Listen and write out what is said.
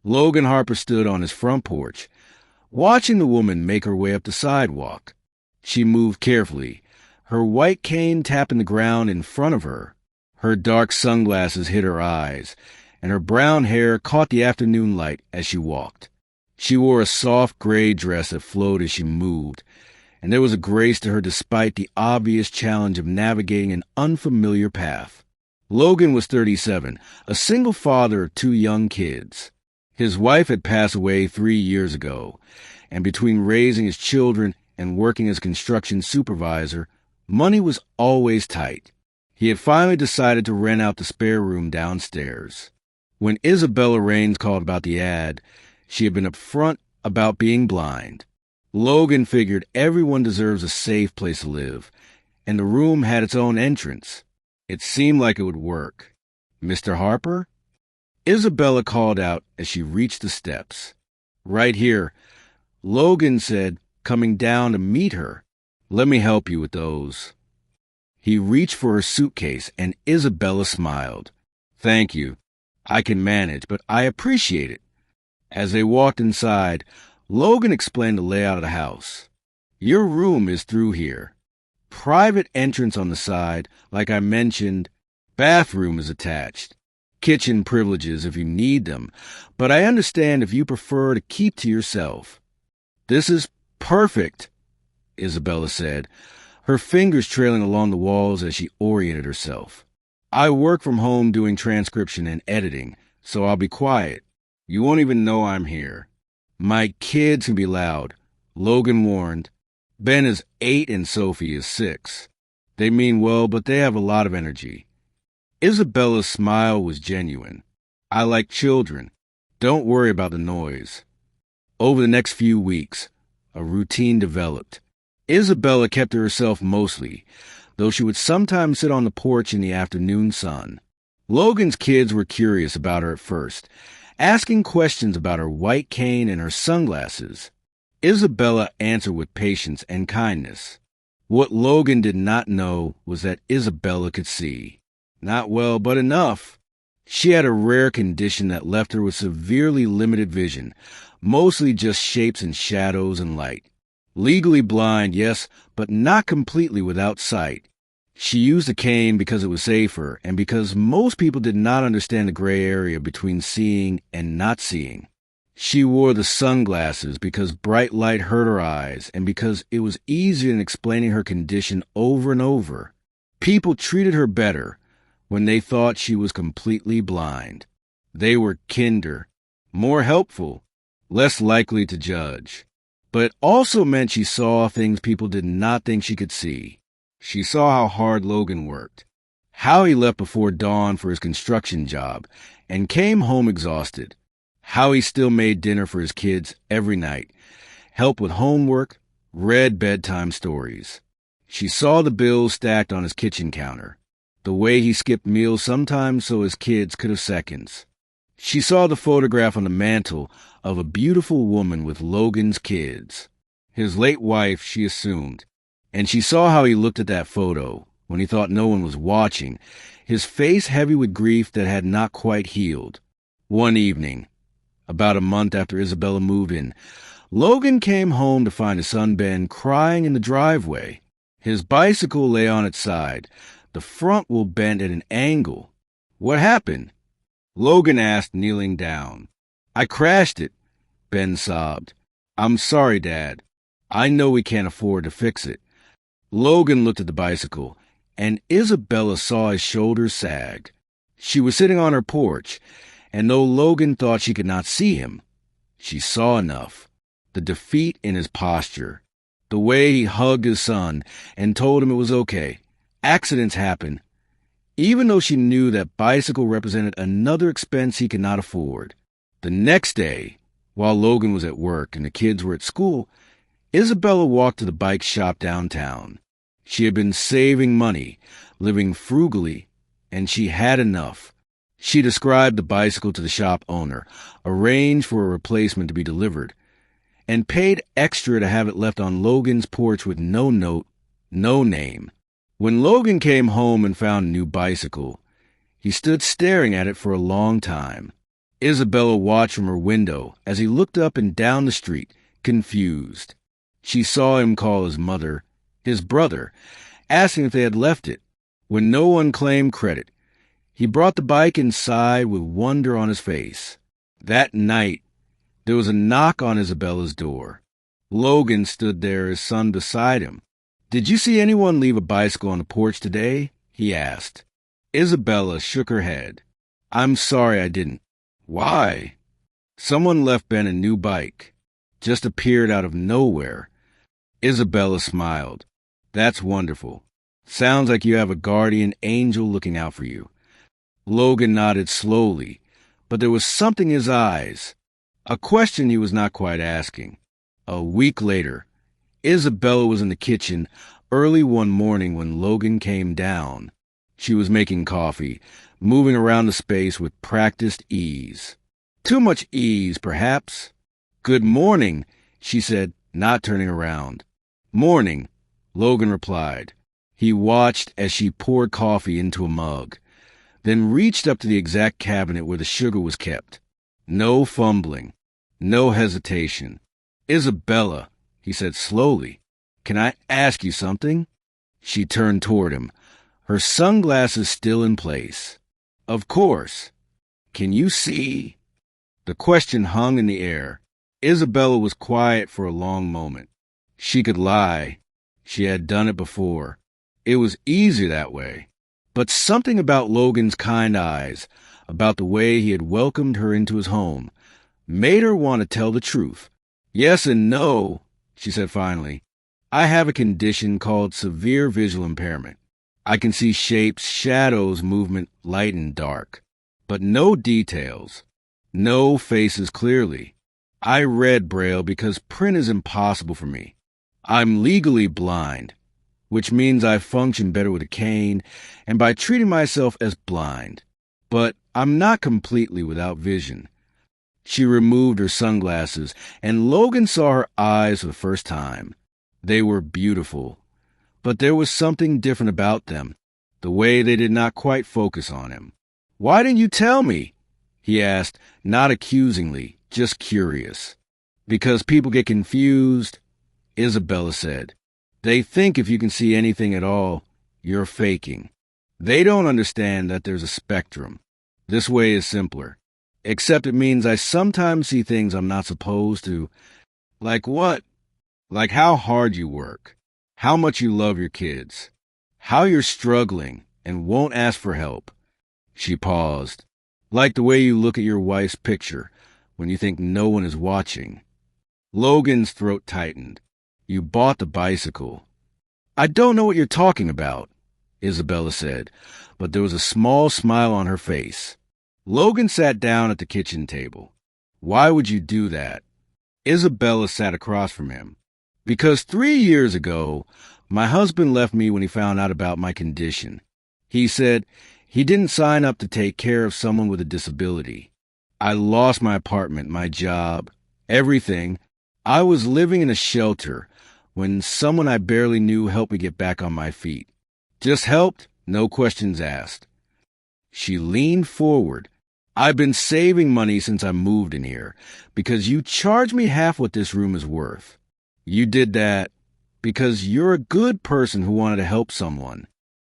Logan Harper stood on his front porch, watching the woman make her way up the sidewalk. She moved carefully, her white cane tapping the ground in front of her. Her dark sunglasses hid her eyes, and her brown hair caught the afternoon light as she walked. She wore a soft gray dress that flowed as she moved, and there was a grace to her despite the obvious challenge of navigating an unfamiliar path. Logan was 37, a single father of 2 young kids. His wife had passed away 3 years ago, and between raising his children and working as a construction supervisor, money was always tight. He had finally decided to rent out the spare room downstairs. When Isabella Raines called about the ad, she had been upfront about being blind. Logan figured everyone deserves a safe place to live, and the room had its own entrance. It seemed like it would work. "Mr. Harper?" Isabella called out as she reached the steps. "Right here," Logan said, coming down to meet her. "Let me help you with those." He reached for her suitcase, and Isabella smiled. "Thank you. I can manage, but I appreciate it." As they walked inside, Logan explained the layout of the house. "Your room is through here. Private entrance on the side, like I mentioned. Bathroom is attached. Kitchen privileges if you need them, but I understand if you prefer to keep to yourself." "This is perfect," Isabella said, her fingers trailing along the walls as she oriented herself. "I work from home doing transcription and editing, so I'll be quiet. You won't even know I'm here. My kids can be loud," Logan warned. "Ben is 8 and Sophie is 6. They mean well, but they have a lot of energy." Isabella's smile was genuine. "I like children. Don't worry about the noise." Over the next few weeks, a routine developed. Isabella kept to herself mostly, though she would sometimes sit on the porch in the afternoon sun. Logan's kids were curious about her at first, asking questions about her white cane and her sunglasses. Isabella answered with patience and kindness. What Logan did not know was that Isabella could see. Not well, but enough. She had a rare condition that left her with severely limited vision, mostly just shapes and shadows and light. Legally blind, yes, but not completely without sight. She used a cane because it was safer, and because most people did not understand the gray area between seeing and not seeing. She wore the sunglasses because bright light hurt her eyes, and because it was easier than explaining her condition over and over. People treated her better when they thought she was completely blind. They were kinder, more helpful, less likely to judge. But it also meant she saw things people did not think she could see. She saw how hard Logan worked, how he left before dawn for his construction job and came home exhausted, how he still made dinner for his kids every night, helped with homework, read bedtime stories. She saw the bills stacked on his kitchen counter, the way he skipped meals sometimes so his kids could have seconds. She saw the photograph on the mantel of a beautiful woman with Logan's kids. His late wife, she assumed. And she saw how he looked at that photo when he thought no one was watching, his face heavy with grief that had not quite healed. One evening, about a month after Isabella moved in, Logan came home to find his son Ben crying in the driveway. His bicycle lay on its side, the front wheel bent at an angle. "What happened?" Logan asked, kneeling down. "I crashed it," Ben sobbed. "I'm sorry, Dad. I know we can't afford to fix it." Logan looked at the bicycle, and Isabella saw his shoulders sag. She was sitting on her porch, and though Logan thought she could not see him, she saw enough. The defeat in his posture, the way he hugged his son and told him it was okay. Accidents happen. Even though she knew that bicycle represented another expense he could not afford. The next day, while Logan was at work and the kids were at school, Isabella walked to the bike shop downtown. She had been saving money, living frugally, and she had enough. She described the bicycle to the shop owner, arranged for a replacement to be delivered, and paid extra to have it left on Logan's porch with no note, no name. When Logan came home and found a new bicycle, he stood staring at it for a long time. Isabella watched from her window as he looked up and down the street, confused. She saw him call his mother, his brother, asking if they had left it, when no one claimed credit. He brought the bike inside with wonder on his face. That night, there was a knock on Isabella's door. Logan stood there, his son beside him. "Did you see anyone leave a bicycle on the porch today?" he asked. Isabella shook her head. "I'm sorry I didn't." "Why?" "Someone left Ben a new bike. Just appeared out of nowhere." Isabella smiled. "That's wonderful. Sounds like you have a guardian angel looking out for you." Logan nodded slowly, but there was something in his eyes, a question he was not quite asking. A week later, Isabella was in the kitchen early one morning when Logan came down. She was making coffee, moving around the space with practiced ease. Too much ease, perhaps. "Good morning," she said, not turning around. "Morning," Logan replied. He watched as she poured coffee into a mug, then reached up to the exact cabinet where the sugar was kept. No fumbling, no hesitation. "Isabella," he said slowly, "can I ask you something?" She turned toward him, her sunglasses still in place. "Of course. Can you see?" The question hung in the air. Isabella was quiet for a long moment. She could lie. She had done it before. It was easier that way. But something about Logan's kind eyes, about the way he had welcomed her into his home, made her want to tell the truth. "Yes and no," she said finally. "I have a condition called severe visual impairment. I can see shapes, shadows, movement, light and dark, but no details, no faces clearly. I read Braille because print is impossible for me. I'm legally blind, which means I function better with a cane and by treating myself as blind. But I'm not completely without vision." She removed her sunglasses, and Logan saw her eyes for the first time. They were beautiful, but there was something different about them, the way they did not quite focus on him. "Why didn't you tell me?" he asked, not accusingly, just curious. "Because people get confused," Isabella said. "They think if you can see anything at all, you're faking. They don't understand that there's a spectrum. This way is simpler. Except it means I sometimes see things I'm not supposed to." "Like what?" "Like how hard you work, how much you love your kids, how you're struggling and won't ask for help." She paused. "Like the way you look at your wife's picture when you think no one is watching." Logan's throat tightened. "You bought the bicycle." "I don't know what you're talking about," Isabella said, but there was a small smile on her face. Logan sat down at the kitchen table. "Why would you do that?" Isabella sat across from him. "Because 3 years ago, my husband left me when he found out about my condition. He said he didn't sign up to take care of someone with a disability. I lost my apartment, my job, everything. I was living in a shelter when someone I barely knew helped me get back on my feet. Just helped, no questions asked." She leaned forward. "I've been saving money since I moved in here because you charge me half what this room is worth. You did that because you're a good person who wanted to help someone.